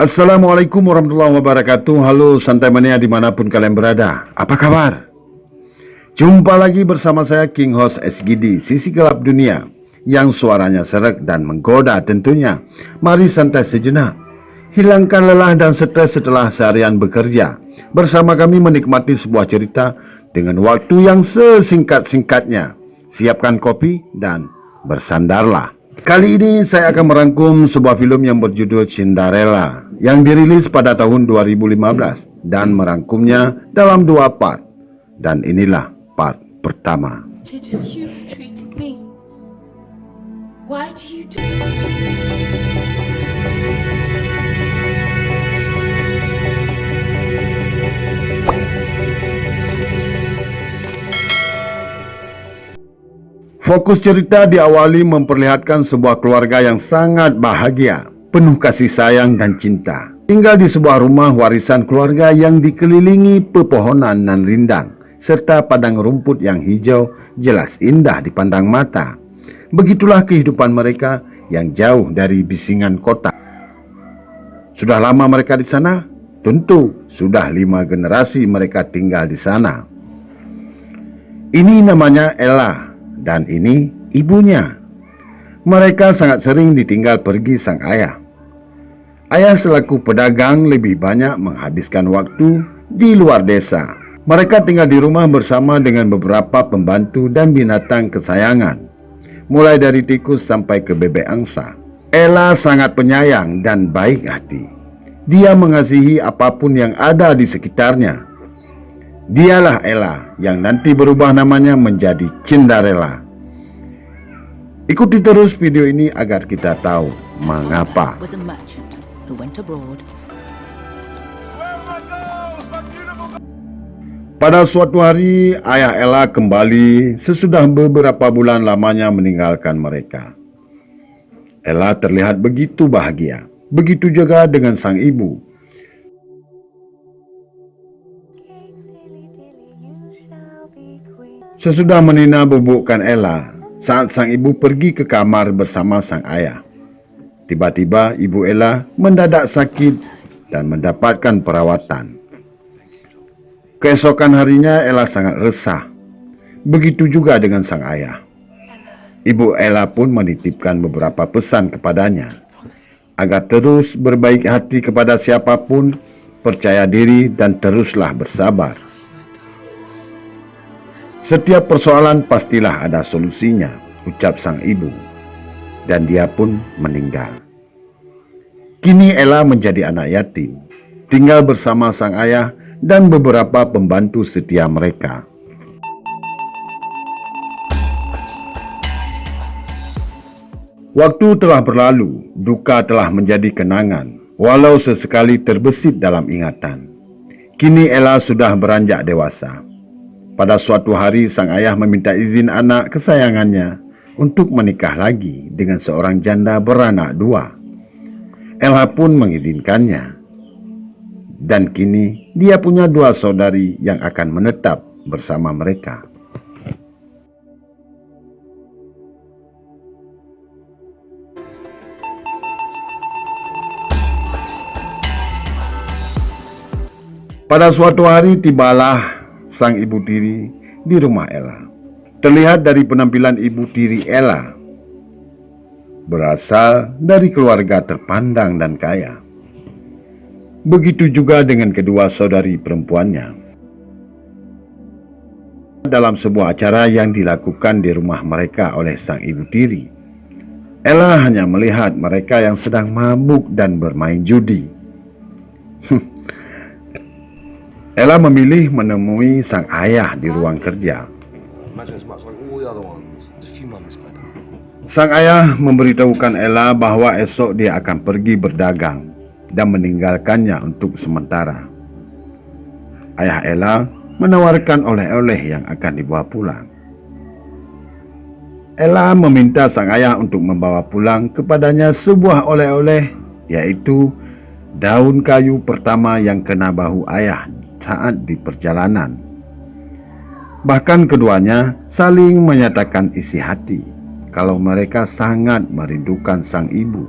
Assalamualaikum warahmatullahi wabarakatuh. Halo santai mania dimanapun kalian berada. Apa kabar? Jumpa lagi bersama saya King Host SGD, sisi gelap dunia yang suaranya serak dan menggoda tentunya. Mari santai sejenak, hilangkan lelah dan stres setelah seharian bekerja. Bersama kami menikmati sebuah cerita dengan waktu yang sesingkat-singkatnya. Siapkan kopi dan bersandarlah. Kali ini saya akan merangkum sebuah film yang berjudul Cinderella yang dirilis pada tahun 2015 dan merangkumnya dalam 2 part. Dan inilah part pertama. Did as you treated me? Why do you do? Fokus cerita diawali memperlihatkan sebuah keluarga yang sangat bahagia, penuh kasih sayang dan cinta. Tinggal di sebuah rumah warisan keluarga yang dikelilingi pepohonan nan rindang, serta padang rumput yang hijau jelas indah dipandang mata. Begitulah kehidupan mereka yang jauh dari bisingan kota. Sudah lama mereka di sana? Tentu sudah 5 generasi mereka tinggal di sana. Ini namanya Ella. Dan ini ibunya. Mereka sangat sering ditinggal pergi sang ayah. Ayah selaku pedagang lebih banyak menghabiskan waktu di luar desa. Mereka tinggal di rumah bersama dengan beberapa pembantu dan binatang kesayangan, mulai dari tikus sampai ke bebek angsa. Ella sangat penyayang dan baik hati. Dia mengasihi apapun yang ada di sekitarnya. Dialah Ella yang nanti berubah namanya menjadi Cinderella. Ikuti terus video ini agar kita tahu mengapa. Pada suatu hari, ayah Ella kembali sesudah beberapa bulan lamanya meninggalkan mereka. Ella terlihat begitu bahagia. Begitu juga dengan sang ibu. Sesudah menina bubukkan Ella, saat sang ibu pergi ke kamar bersama sang ayah, tiba-tiba ibu Ella mendadak sakit dan mendapatkan perawatan. Keesokan harinya Ella sangat resah. Begitu juga dengan sang ayah. Ibu Ella pun menitipkan beberapa pesan kepadanya, agar terus berbaik hati kepada siapapun, percaya diri dan teruslah bersabar. Setiap persoalan pastilah ada solusinya, ucap sang ibu. Dan dia pun meninggal. Kini Ella menjadi anak yatim, tinggal bersama sang ayah dan beberapa pembantu setia mereka. Waktu telah berlalu, duka telah menjadi kenangan, walau sesekali terbesit dalam ingatan. Kini Ella sudah beranjak dewasa. Pada suatu hari sang ayah meminta izin anak kesayangannya untuk menikah lagi dengan seorang janda beranak 2. Ella pun mengizinkannya. Dan kini dia punya 2 saudari yang akan menetap bersama mereka. Pada suatu hari tibalah sang ibu tiri di rumah Ella. Terlihat dari penampilan ibu tiri Ella, berasal dari keluarga terpandang dan kaya. Begitu juga dengan kedua saudari perempuannya. Dalam sebuah acara yang dilakukan di rumah mereka oleh sang ibu tiri, Ella hanya melihat mereka yang sedang mabuk dan bermain judi. Ella memilih menemui sang ayah di ruang kerja. Sang ayah memberitahukan Ella bahwa esok dia akan pergi berdagang dan meninggalkannya untuk sementara. Ayah Ella menawarkan oleh-oleh yang akan dibawa pulang. Ella meminta sang ayah untuk membawa pulang kepadanya sebuah oleh-oleh, yaitu daun kayu pertama yang kena bahu ayah saat di perjalanan. Bahkan keduanya saling menyatakan isi hati kalau mereka sangat merindukan sang ibu.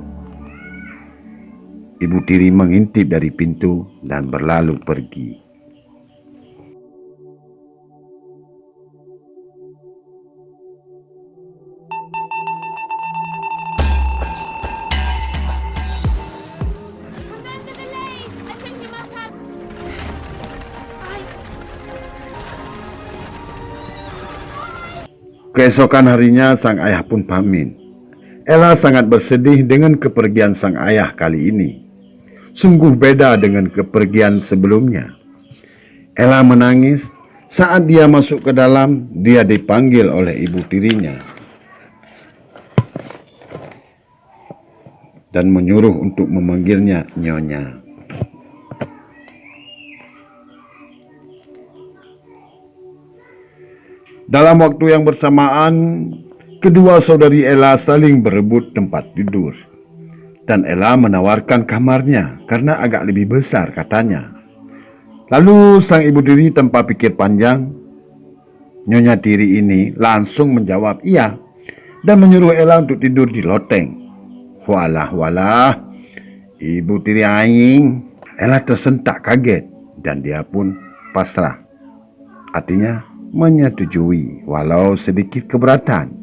Ibu tiri mengintip dari pintu dan berlalu pergi. Remember the lace! I think you must have... Keesokan harinya sang ayah pun pamit. Ella sangat bersedih dengan kepergian sang ayah kali ini. Sungguh beda dengan kepergian sebelumnya. Ella menangis saat dia masuk ke dalam. Dia dipanggil oleh ibu tirinya dan menyuruh untuk memanggilnya Nyonya. Dalam waktu yang bersamaan, kedua saudari Ella saling berebut tempat tidur. Dan Ella menawarkan kamarnya karena agak lebih besar katanya. Lalu sang ibu tiri tanpa pikir panjang, Nyonya tiri ini langsung menjawab iya dan menyuruh Ella untuk tidur di loteng. Walah, ibu tiri aing. Ella tersentak kaget dan dia pun pasrah. Artinya menyetujui walau sedikit keberatan.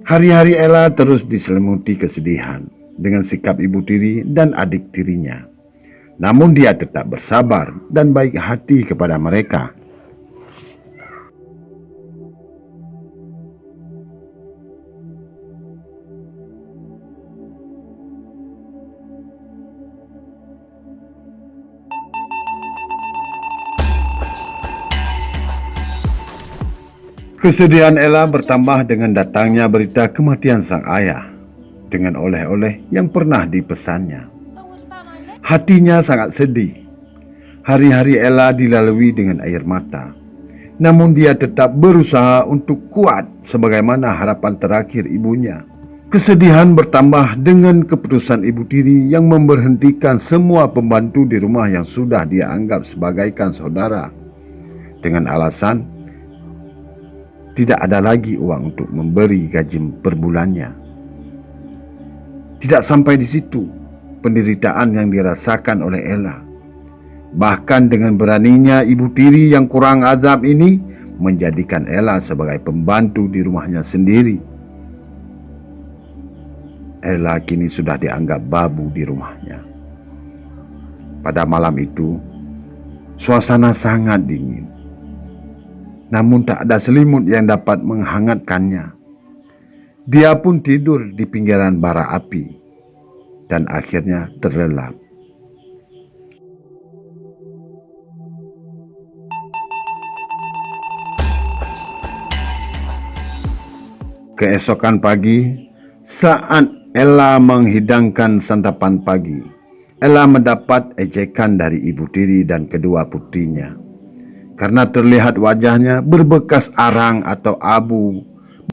Hari-hari Ella terus diselimuti kesedihan dengan sikap ibu tiri dan adik tirinya. Namun dia tetap bersabar dan baik hati kepada mereka. Kesedihan Ella bertambah dengan datangnya berita kematian sang ayah dengan oleh-oleh yang pernah dipesannya. Hatinya sangat sedih. Hari-hari Ella dilalui dengan air mata. Namun dia tetap berusaha untuk kuat sebagaimana harapan terakhir ibunya. Kesedihan bertambah dengan keputusan ibu tiri yang memberhentikan semua pembantu di rumah yang sudah dia anggap sebagaikan saudara. Dengan alasan tidak ada lagi uang untuk memberi gaji per bulannya. Tidak sampai di situ penderitaan yang dirasakan oleh Ella. Bahkan dengan beraninya ibu tiri yang kurang azab ini menjadikan Ella sebagai pembantu di rumahnya sendiri. Ella kini sudah dianggap babu di rumahnya. Pada malam itu, suasana sangat dingin. Namun tak ada selimut yang dapat menghangatkannya. Dia pun tidur di pinggiran bara api dan akhirnya terlelap. Keesokan pagi, saat Ella menghidangkan santapan pagi, Ella mendapat ejekan dari ibu tiri dan kedua putrinya. Karena terlihat wajahnya berbekas arang atau abu.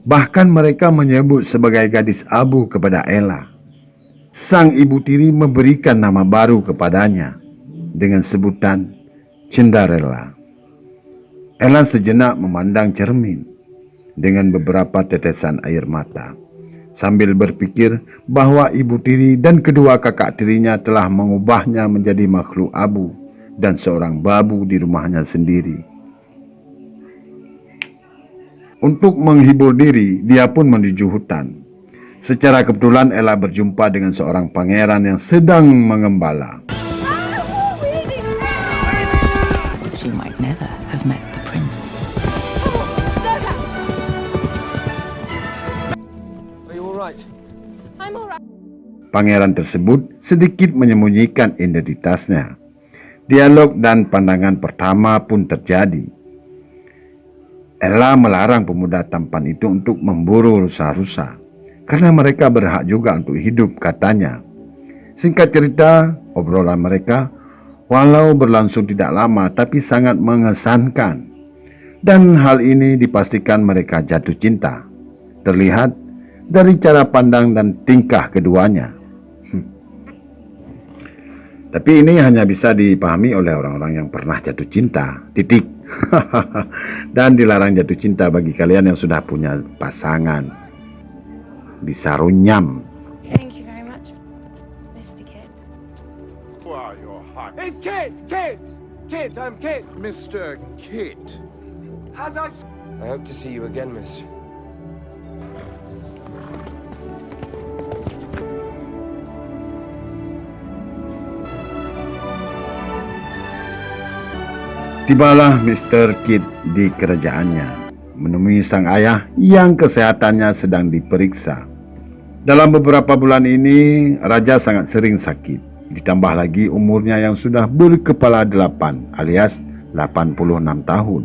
Bahkan mereka menyebut sebagai gadis abu kepada Ella. Sang ibu tiri memberikan nama baru kepadanya dengan sebutan Cinderella. Ella sejenak memandang cermin dengan beberapa tetesan air mata, sambil berpikir bahwa ibu tiri dan kedua kakak tirinya telah mengubahnya menjadi makhluk abu dan seorang babu di rumahnya sendiri. Untuk menghibur diri, dia pun menuju hutan. Secara kebetulan Ella berjumpa dengan seorang pangeran yang sedang mengembala. She might never have met the prince. Are you all right? I'm alright. Pangeran tersebut sedikit menyembunyikan identitasnya. Dialog dan pandangan pertama pun terjadi. Ella melarang pemuda tampan itu untuk memburu rusa-rusa, karena mereka berhak juga untuk hidup, katanya. Singkat cerita, obrolan mereka walau berlangsung tidak lama tapi sangat mengesankan. Dan hal ini dipastikan mereka jatuh cinta. Terlihat dari cara pandang dan tingkah keduanya. Tapi ini hanya bisa dipahami oleh orang-orang yang pernah jatuh cinta, titik. Dan dilarang jatuh cinta bagi kalian yang sudah punya pasangan. Bisa runyam. Thank you very much, Mr. Kid. It's Kit! Kit! Kit, I'm Kit. Mr. Kit. As I hope to see you again, miss. Tibalah Mr. Kit di kerajaannya, menemui sang ayah yang kesehatannya sedang diperiksa. Dalam beberapa bulan ini, Raja sangat sering sakit. Ditambah lagi umurnya yang sudah berkepala 8 alias 86 tahun.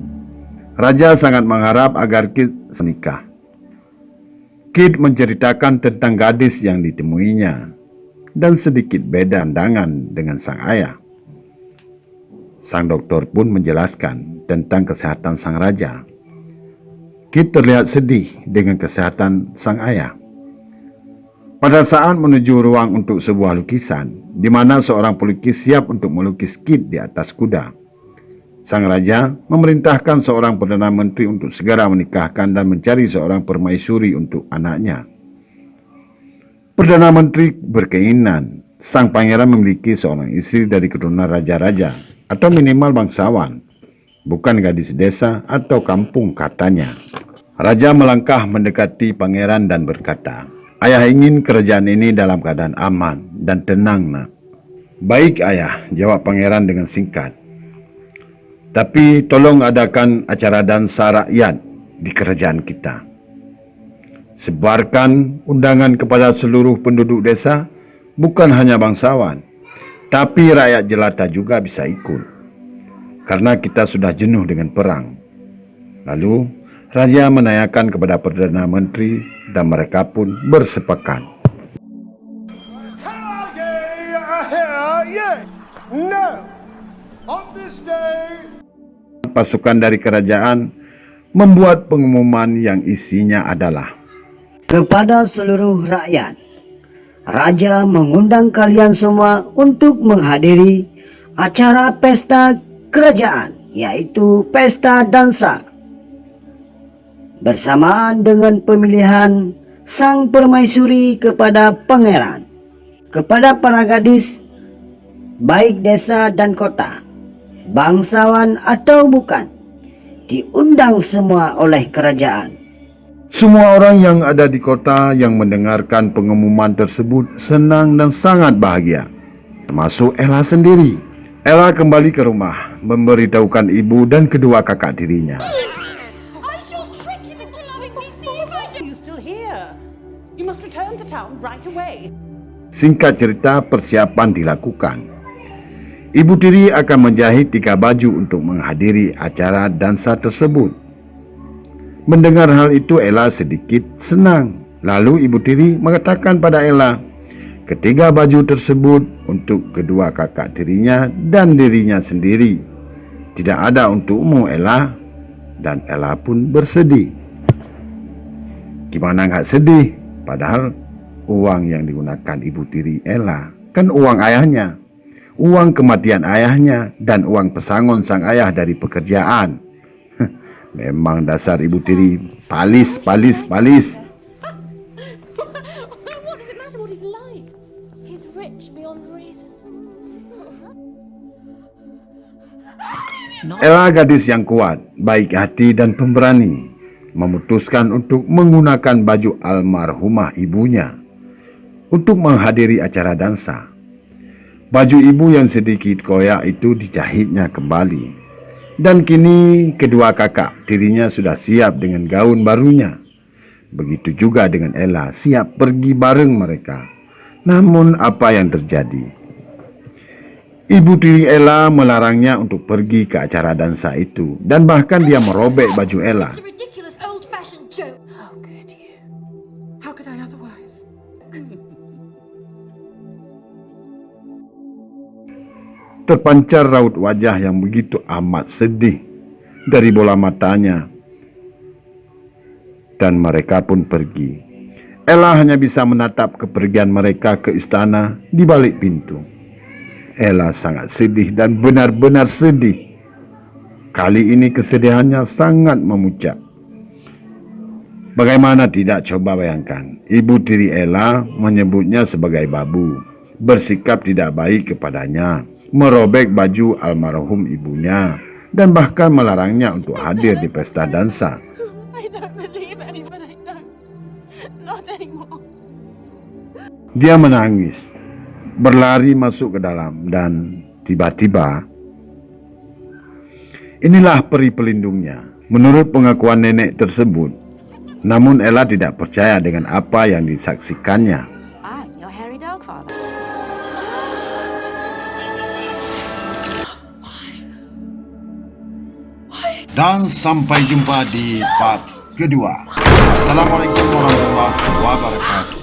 Raja sangat mengharap agar Kit menikah. Kit menceritakan tentang gadis yang ditemuinya dan sedikit beda pandangan dengan sang ayah. Sang dokter pun menjelaskan tentang kesehatan sang raja. Kit terlihat sedih dengan kesehatan sang ayah. Pada saat menuju ruang untuk sebuah lukisan, di mana seorang pelukis siap untuk melukis Kit di atas kuda, sang raja memerintahkan seorang perdana menteri untuk segera menikahkan dan mencari seorang permaisuri untuk anaknya. Perdana menteri berkeinginan sang pangeran memiliki seorang istri dari keturunan raja-raja atau minimal bangsawan, bukan gadis desa atau kampung, katanya. Raja melangkah mendekati pangeran dan berkata, "Ayah ingin kerajaan ini dalam keadaan aman dan tenang, nak." "Baik ayah," jawab pangeran dengan singkat. "Tapi tolong adakan acara dansa rakyat di kerajaan kita. Sebarkan undangan kepada seluruh penduduk desa, bukan hanya bangsawan, tapi rakyat jelata juga bisa ikut, karena kita sudah jenuh dengan perang." Lalu raja menanyakan kepada Perdana Menteri dan mereka pun bersepakat. No. On this day. Pasukan dari kerajaan membuat pengumuman yang isinya adalah, "Kepada seluruh rakyat, Raja mengundang kalian semua untuk menghadiri acara pesta kerajaan, yaitu pesta dansa. Bersamaan dengan pemilihan sang permaisuri kepada pangeran, kepada para gadis, baik desa dan kota, bangsawan atau bukan, diundang semua oleh kerajaan." Semua orang yang ada di kota yang mendengarkan pengumuman tersebut senang dan sangat bahagia, termasuk Ella sendiri. Ella kembali ke rumah, memberitahukan ibu dan kedua kakak dirinya. I shall trick him into loving me. See if I do. You still here? You must return to town right away. Singkat cerita, persiapan dilakukan. Ibu tiri akan menjahit 3 baju untuk menghadiri acara dansa tersebut. Mendengar hal itu, Ella sedikit senang. Lalu ibu tiri mengatakan pada Ella, ketiga baju tersebut untuk kedua kakak tirinya dan dirinya sendiri. Tidak ada untukmu, Ella. Dan Ella pun bersedih. Gimana nggak sedih? Padahal uang yang digunakan ibu tiri Ella kan uang ayahnya, uang kematian ayahnya, dan uang pesangon sang ayah dari pekerjaan. Memang dasar ibu tiri palis. What does it matter what he's like? He's rich beyond reason. Ella, gadis yang kuat, baik hati dan pemberani, memutuskan untuk menggunakan baju almarhumah ibunya untuk menghadiri acara dansa. Baju ibu yang sedikit koyak itu dijahitnya kembali. Dan kini kedua kakak tirinya sudah siap dengan gaun barunya. Begitu juga dengan Ella, siap pergi bareng mereka. Namun apa yang terjadi? Ibu tiri Ella melarangnya untuk pergi ke acara dansa itu. Dan bahkan dia merobek baju Ella. It's a ridiculous old-fashioned joke. How could you? How could I otherwise? Terpancar raut wajah yang begitu amat sedih dari bola matanya. Dan mereka pun pergi. Ella hanya bisa menatap kepergian mereka ke istana di balik pintu. Ella sangat sedih dan benar-benar sedih. Kali ini kesedihannya sangat memuncak. Bagaimana tidak, coba bayangkan. Ibu tiri Ella menyebutnya sebagai babu, bersikap tidak baik kepadanya, merobek baju almarhum ibunya, dan bahkan melarangnya untuk hadir di pesta dansa. I don't believe anyone, I don't. Not anymore. Dia menangis, berlari masuk ke dalam, dan tiba-tiba inilah peri pelindungnya. Menurut pengakuan nenek tersebut, namun Ella tidak percaya dengan apa yang disaksikannya. I'm your hairy dog father. Dan sampai jumpa di part kedua. Assalamualaikum warahmatullahi wabarakatuh.